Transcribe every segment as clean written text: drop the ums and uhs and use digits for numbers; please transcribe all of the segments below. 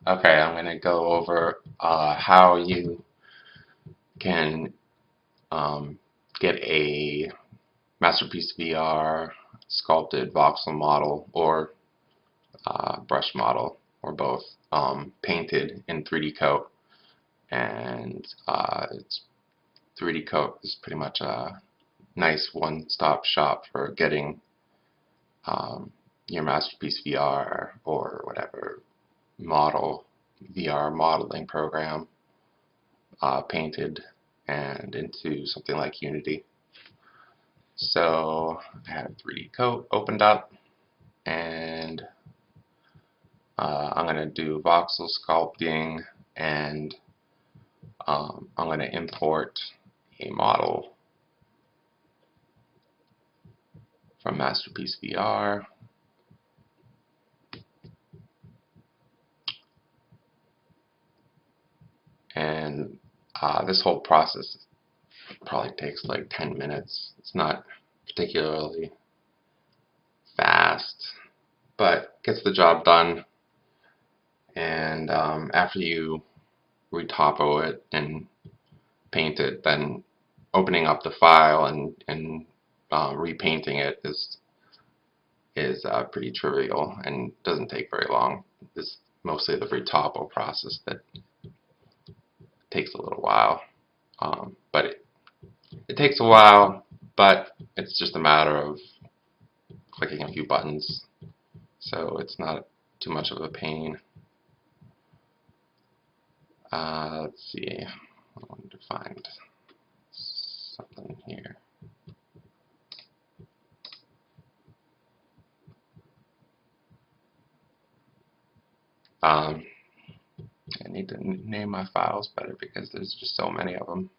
Okay, I'm going to go over how you can get a Masterpiece VR sculpted voxel model or brush model or both painted in 3D-Coat. And 3D-Coat is pretty much a nice one-stop shop for getting your Masterpiece VR or whatever model VR modeling program painted and into something like Unity. So I have 3D-Coat opened up, and I'm going to do voxel sculpting, and I'm going to import a model from Masterpiece VR. And this whole process probably takes like 10 minutes. It's not particularly fast, but gets the job done. And after you retopo it and paint it, then opening up the file and repainting it is pretty trivial and doesn't take very long. It's mostly the retopo process that takes a little while, but it takes a while, but it's just a matter of clicking a few buttons, so it's not too much of a pain. Let's see, I wanted to find something here. I need to name my files better because there's just so many of them.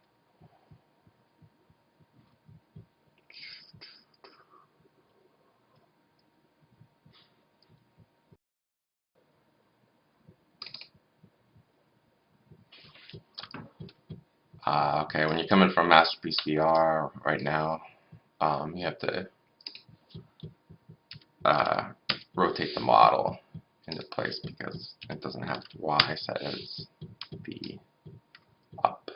Okay, when you're coming from Masterpiece VR right now, you have to rotate the model into place because it doesn't have the Y set as the up.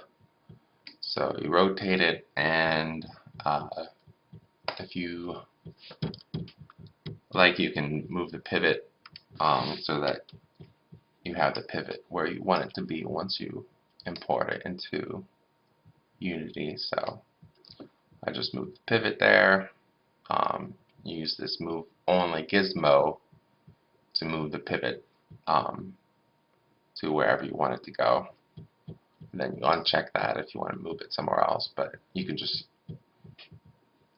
So you rotate it, and if you like, you can move the pivot so that you have the pivot where you want it to be once you import it into Unity. So I just moved the pivot there. Use this move only gizmo to move the pivot to wherever you want it to go. And then you uncheck that if you want to move it somewhere else, but you can just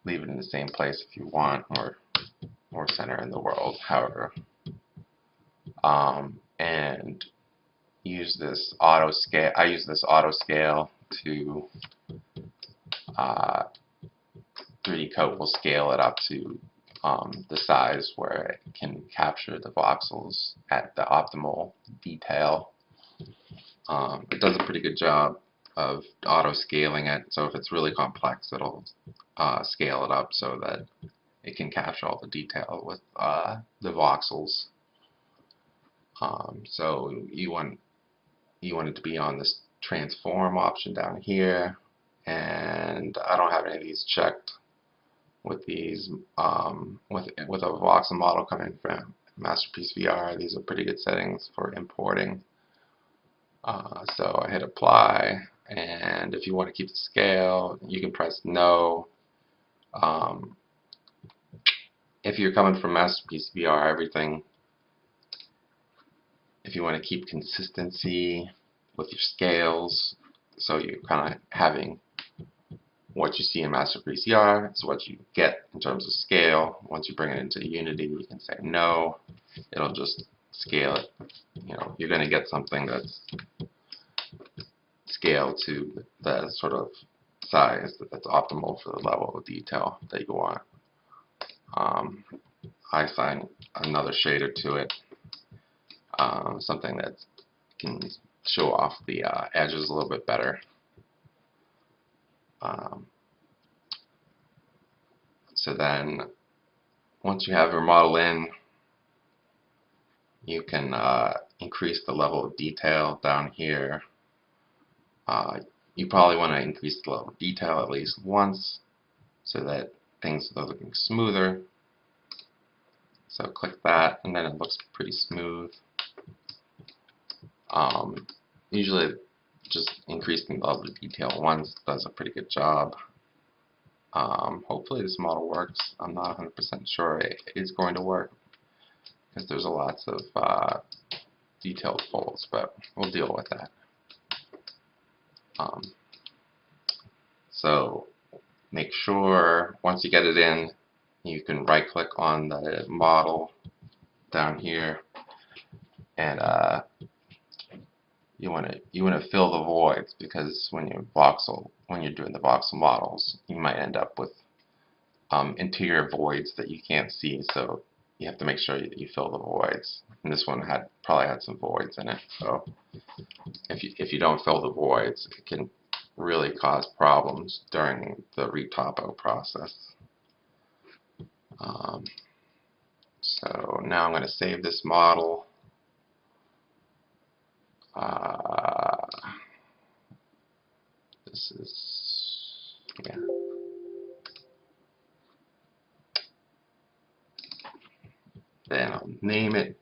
leave it in the same place if you want, or center in the world, however. And use this auto scale. I use this auto scale to 3D-Coat will scale it up to the size where it can capture the voxels at the optimal detail. It does a pretty good job of auto scaling it, so if it's really complex, it'll scale it up so that it can capture all the detail with the voxels. So you want it to be on this transform option down here, and I don't have any of these checked with these with a voxel model coming from Masterpiece VR. These are pretty good settings for importing. So I hit apply, and if you want to keep the scale, you can press no. If you're coming from Masterpiece VR, everything, if you want to keep consistency with your scales, so you're kind of having what you see in Masterpiece VR is what you get in terms of scale. Once you bring it into Unity, you can say no. It'll just scale it. You're going to get something that's scaled to the sort of size that's optimal for the level of detail that you want. I assign another shader to it, something that can show off the edges a little bit better. So then, once you have your model in, you can increase the level of detail down here. You probably want to increase the level of detail at least once so that things are looking smoother. So click that, and then it looks pretty smooth. Usually just increasing the level of detail once does a pretty good job. Hopefully this model works. I'm not 100% sure it is going to work because there's lots of detailed folds, but we'll deal with that. So make sure once you get it in, you can right click on the model down here, and you want to fill the voids, because when you're doing the voxel models, you might end up with interior voids that you can't see. So you have to make sure that you fill the voids. And this one probably had some voids in it. So if you don't fill the voids, it can really cause problems during the retopo process. So now I'm going to save this model. This is, yeah. Then I'll name it.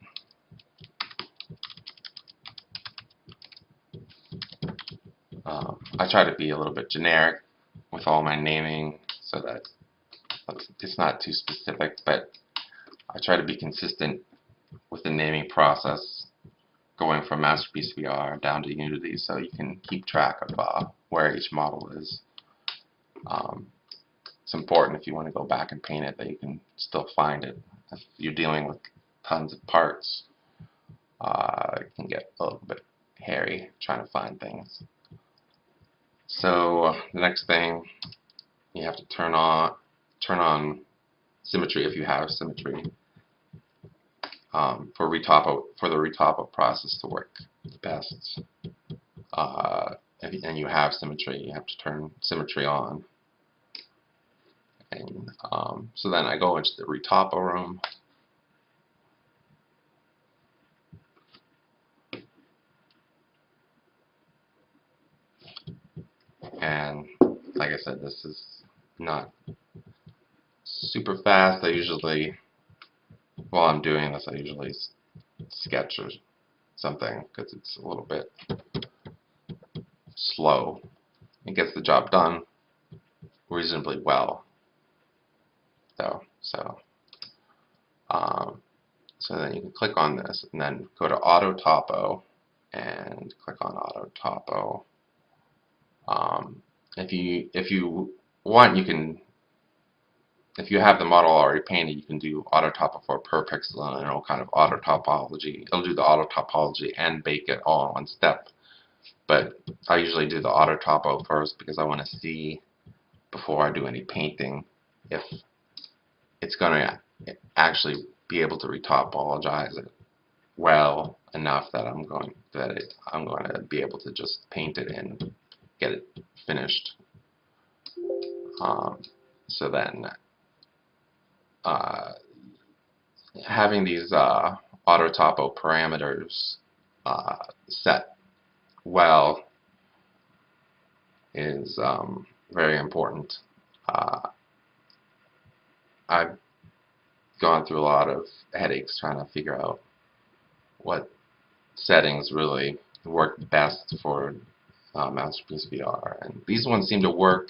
I try to be a little bit generic with all my naming so that it's not too specific, but I try to be consistent with the naming process going from MasterpieceVR down to Unity, so you can keep track of where each model is. It's important if you want to go back and paint it that you can still find it. If you're dealing with tons of parts, it can get a little bit hairy trying to find things. So the next thing, you have to turn on symmetry if you have symmetry for the retopo process to work the best. And you have symmetry, you have to turn symmetry on. And so then I go into the retopo room. And like I said, this is not super fast. While I'm doing this, I usually sketch or something because it's a little bit slow. It gets the job done reasonably well, though. So then you can click on this and then go to Auto Topo and click on Auto Topo. If you want, you can. If you have the model already painted, you can do auto topo for per pixel, and it'll kind of auto topology. It'll do the auto topology and bake it all in one step. But I usually do the auto topo first because I want to see before I do any painting if it's going to actually be able to retopologize it well enough that I'm going to be able to just paint it and get it finished. So then. Having these auto topo parameters set well is very important. I've gone through a lot of headaches trying to figure out what settings really work best for MasterpieceVR, and these ones seem to work.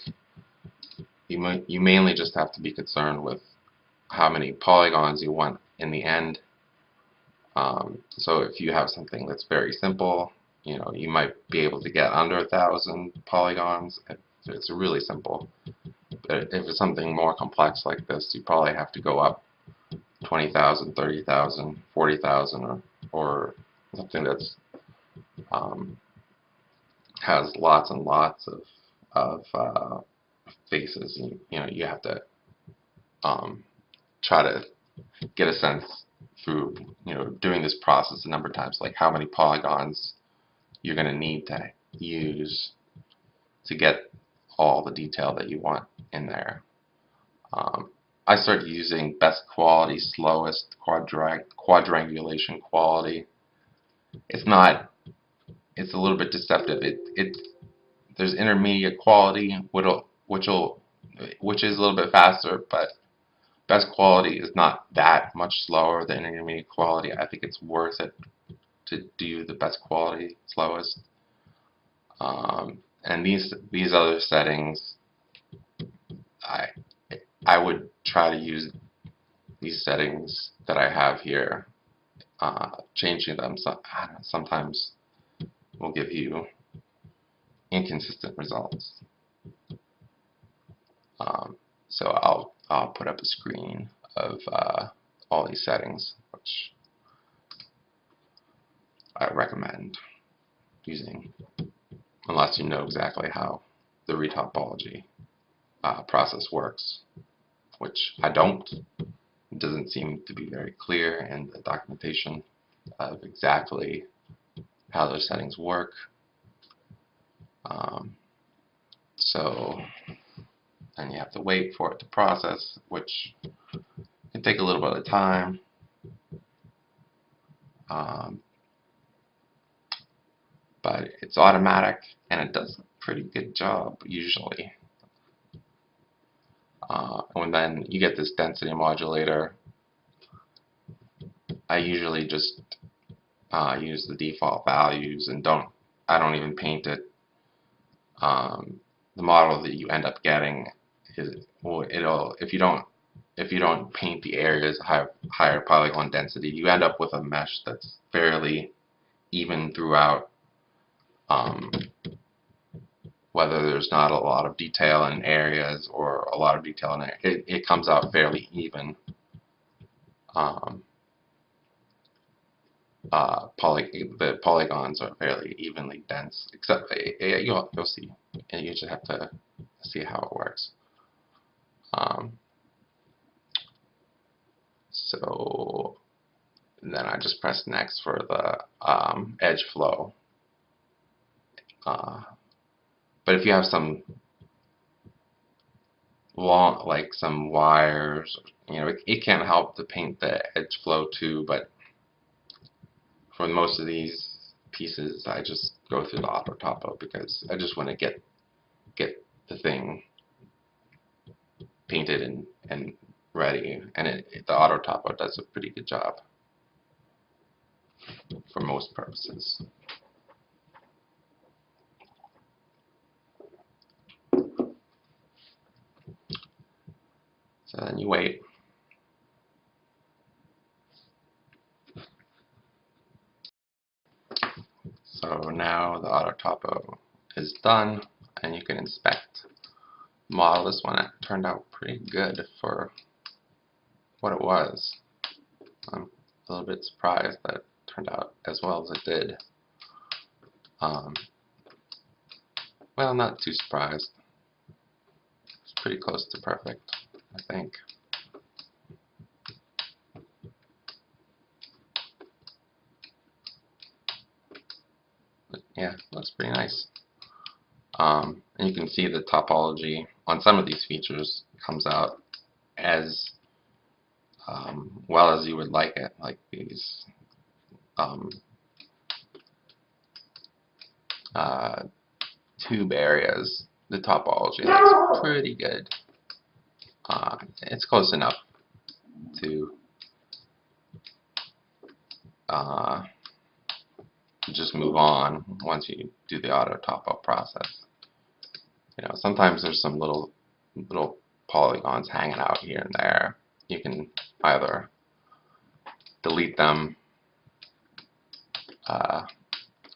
You mainly just have to be concerned with how many polygons you want in the end. So if you have something that's very simple, you might be able to get under 1,000 polygons. It's really simple. But if it's something more complex like this, you probably have to go up 20,000, 30,000, 40,000, or something that's has lots and lots of faces. You have to try to get a sense through doing this process a number of times, like how many polygons you're going to need to use to get all the detail that you want in there. I started using best quality, slowest, quadrangulation quality. It's not. It's a little bit deceptive. There's intermediate quality, which is a little bit faster, but best quality is not that much slower than intermediate quality. I think it's worth it to do the best quality, slowest. And these other settings, I I would try to use these settings that I have here. Changing them sometimes will give you inconsistent results. So I'll put up a screen of all these settings, which I recommend using, unless you know exactly how the retopology process works, which I don't. It doesn't seem to be very clear in the documentation of exactly how those settings work. So then you have to wait for it to process, which can take a little bit of time. But it's automatic and it does a pretty good job usually. And then you get this density modulator. I usually just use the default values and I don't even paint it. The model that you end up getting is, well, if you don't paint the areas higher polygon density, you end up with a mesh that's fairly even throughout. Whether there's not a lot of detail in areas or a lot of detail in it, it comes out fairly even. The polygons are fairly evenly dense, except you'll see. You just have to see how it works. So then I just press next for the edge flow. But if you have some long, like some wires, it can help to paint the edge flow too. But for most of these pieces, I just go through the auto topo because I just want to get the thing painted and ready. And the auto topo does a pretty good job for most purposes. So then you wait. So now the auto topo is done, and you can inspect the model. This one turned out pretty good for what it was. I'm a little bit surprised that it turned out as well as it did. Well, not too surprised. It's pretty close to perfect, I think. But yeah, looks pretty nice. And you can see the topology on some of these features comes out as well as you would like it, like these tube areas. The topology looks pretty good. It's close enough to just move on once you do the auto topo process. Sometimes there's some little polygons hanging out here and there. You can either delete them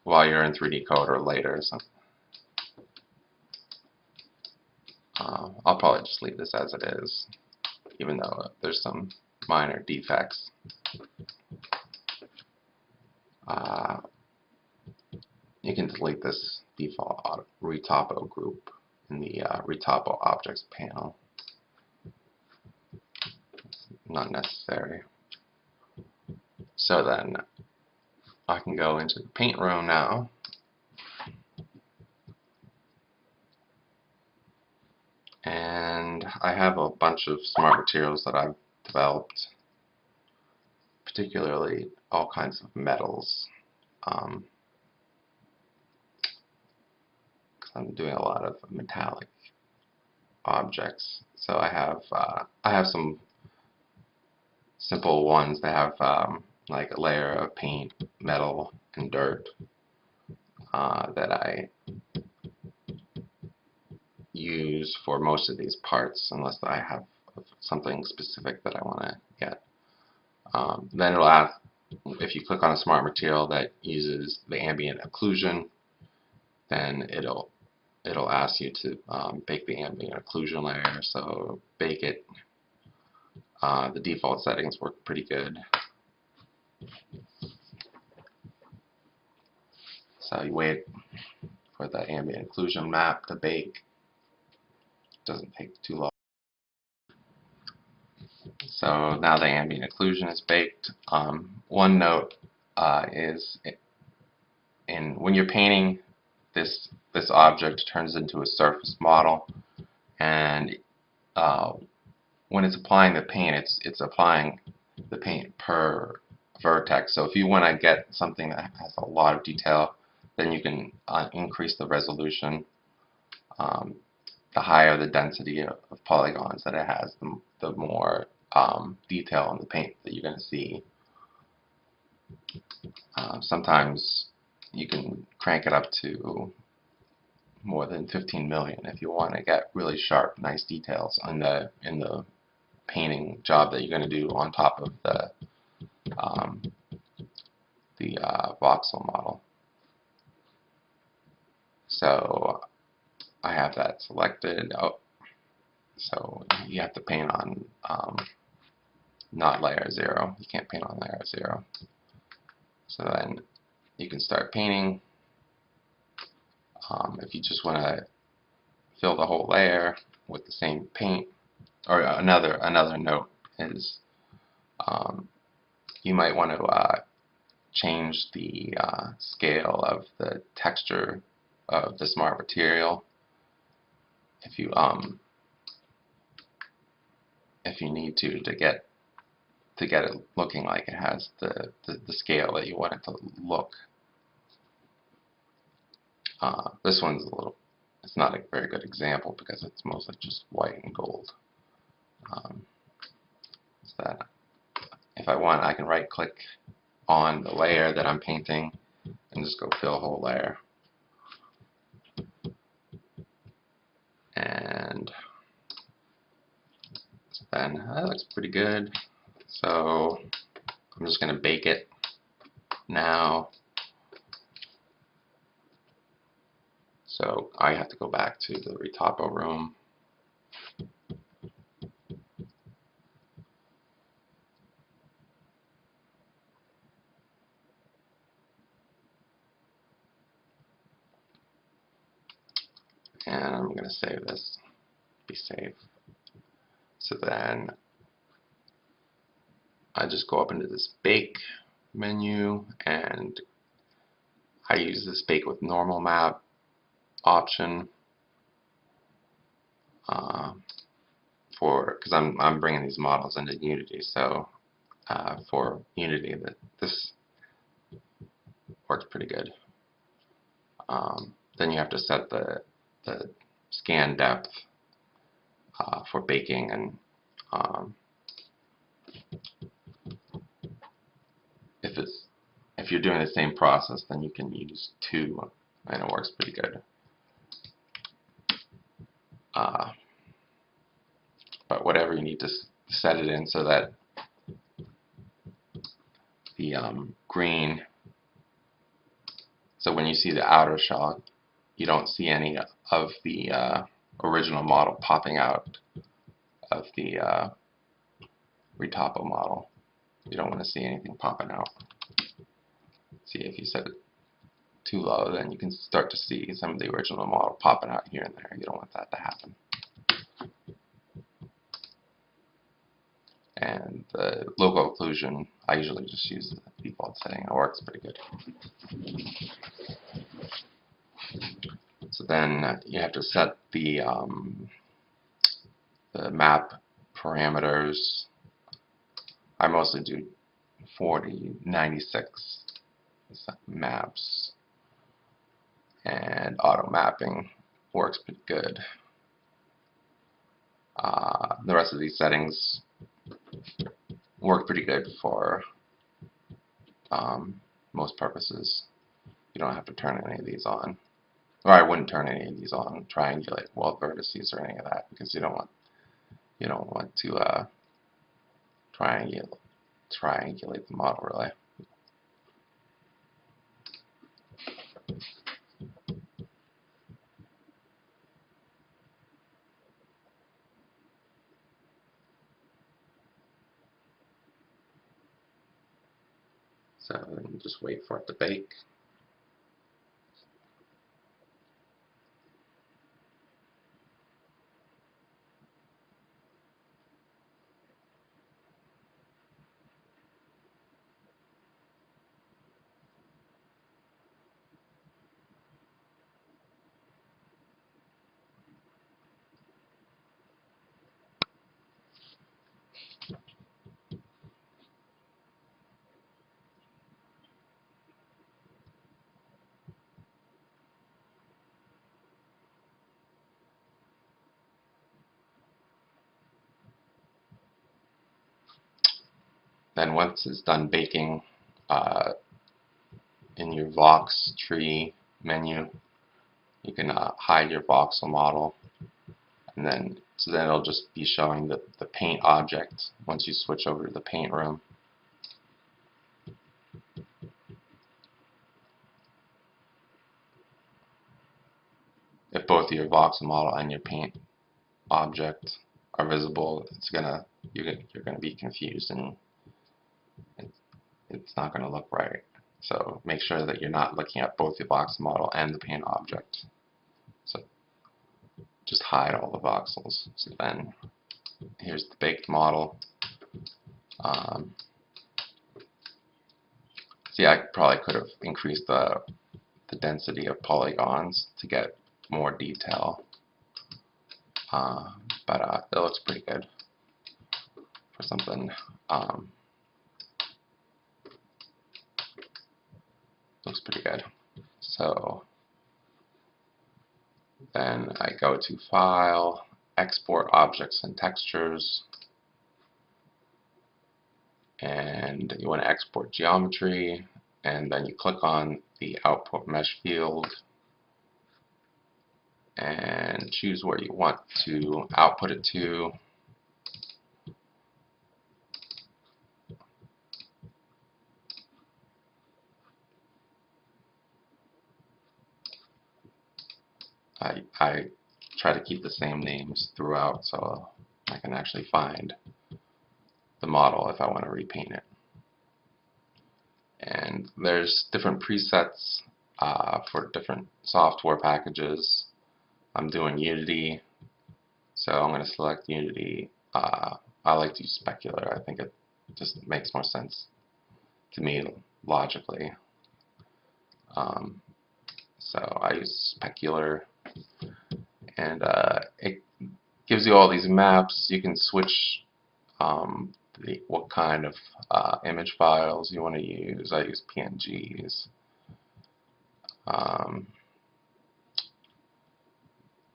while you're in 3D-Coat or later. So, I'll probably just leave this as it is, even though there's some minor defects. You can delete this default retopo group in the retopo objects panel. It's not necessary. So then I can go into the paint room now. And I have a bunch of smart materials that I've developed, particularly all kinds of metals. Um, 'Cause I'm doing a lot of metallic objects. So I have some simple ones that have like a layer of paint, metal, and dirt that I use for most of these parts, unless I have something specific that I want to get. Then it'll ask, if you click on a smart material that uses the ambient occlusion, then it'll ask you to bake the ambient occlusion layer. So bake it. The default settings work pretty good. So you wait for the ambient occlusion map to bake. Doesn't take too long. So now the ambient occlusion is baked. One note is when you're painting, this object turns into a surface model, and when it's applying the paint, it's applying the paint per vertex. So if you want to get something that has a lot of detail, then you can increase the resolution. The higher the density of polygons that it has, the more detail in the paint that you're going to see. Sometimes you can crank it up to more than 15 million if you want to get really sharp, nice details in the painting job that you're going to do on top of the voxel model. So I have that selected. Oh, so you have to paint on not layer 0. You can't paint on layer 0. So then you can start painting. If you just want to fill the whole layer with the same paint, or another note is you might want to change the scale of the texture of the smart material if you need to get it looking like it has the scale that you want it to look. This one's it's not a very good example because it's mostly just white and gold. So that if I want, I can right click on the layer that I'm painting and just go fill whole layer. And then that looks pretty good. So I'm just going to bake it now. So I have to go back to the retopo room. And I'm going to save this. Be safe. So then I just go up into this bake menu, and I use this bake with normal map option because I'm bringing these models into Unity. So for Unity, this works pretty good. Then you have to set the scan depth for baking, and if you're doing the same process, then you can use 2, and it works pretty good. But whatever you need to set it in so that the green, so when you see the outer shell, you don't see any of the original model popping out of the retopo model. You don't want to see anything popping out. See, if you set it too low, then you can start to see some of the original model popping out here and there. You don't want that to happen. And the local occlusion, I usually just use the default setting. It works pretty good. So then you have to set the the map parameters, I mostly do 4096 maps, and auto mapping works pretty good. The rest of these settings work pretty good for most purposes. You don't have to turn any of these on. Or I wouldn't turn any of these on, triangulate weld vertices or any of that, because you don't want to triangulate the model really. So just wait for it to bake. Then once it's done baking, in your vox tree menu, you can hide your voxel model, and then it'll just be showing the paint object once you switch over to the paint room. If both your voxel model and your paint object are visible, you're gonna be confused, and it's not gonna look right. So make sure that you're not looking at both the voxel model and the paint object. So just hide all the voxels. So then here's the baked model. See, I probably could have increased the density of polygons to get more detail, but it looks pretty good for something. Looks pretty good. So then I go to File, Export Objects and Textures, and you want to export geometry, and then you click on the Output Mesh field and choose where you want to output it to. I try to keep the same names throughout so I can actually find the model if I want to repaint it. And there's different presets for different software packages. I'm doing Unity, so I'm going to select Unity. I like to use Specular. I think it just makes more sense to me logically. So I use Specular, and it gives you all these maps. You can switch what kind of image files you want to use. I use PNGs.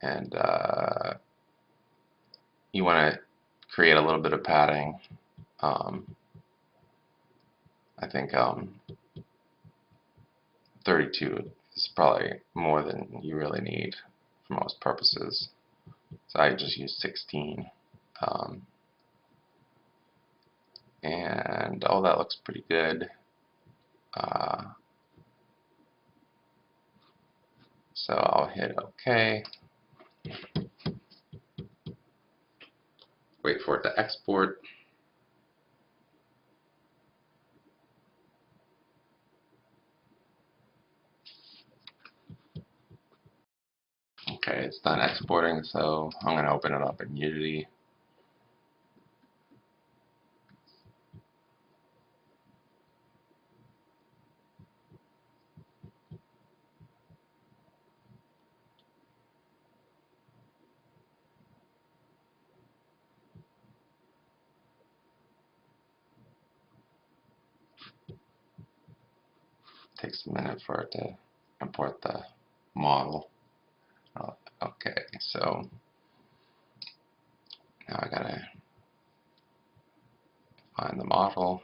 And you want to create a little bit of padding. I think 32 is probably more than you really need for most purposes. So I just use 16. And oh, that looks pretty good. So I'll hit OK. Wait for it to export. Okay, it's done exporting, so I'm going to open it up in Unity. takes a minute for it to import the model. Okay, so now I gotta find the model,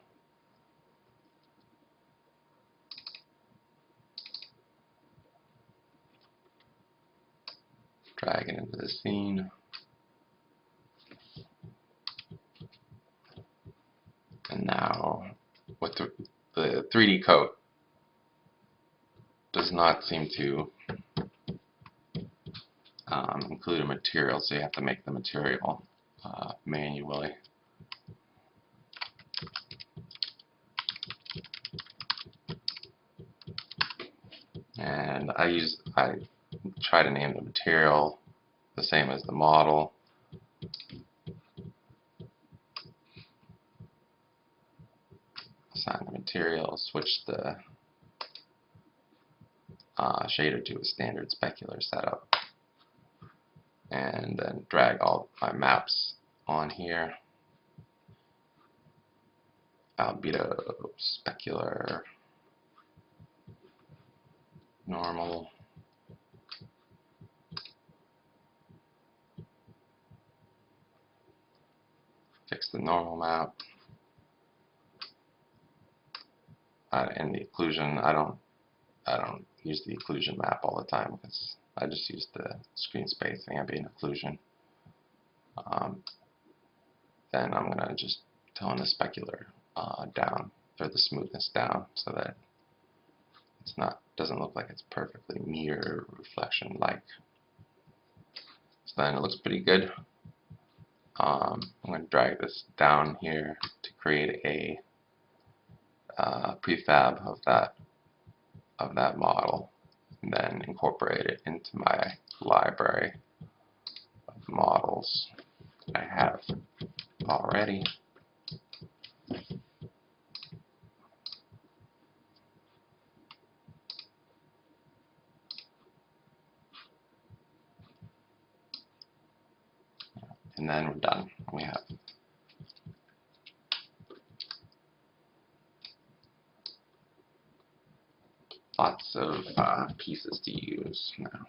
drag it into the scene, and now with the 3D-Coat does not seem to include a material, so you have to make the material manually. And I try to name the material the same as the model. Assign the material, switch the shader to a standard specular setup, and then drag all my maps on here. Albedo, specular, normal, fix the normal map, and the occlusion. I don't use the occlusion map all the time because I just use the screen space ambient occlusion. Then I'm gonna just tone the specular down, or the smoothness down, so that doesn't look like it's perfectly mirror reflection like. So then it looks pretty good. I'm going to drag this down here to create a prefab of that model, and then incorporate it into my library of models that I have already. And then we're done. We have lots of pieces to use now.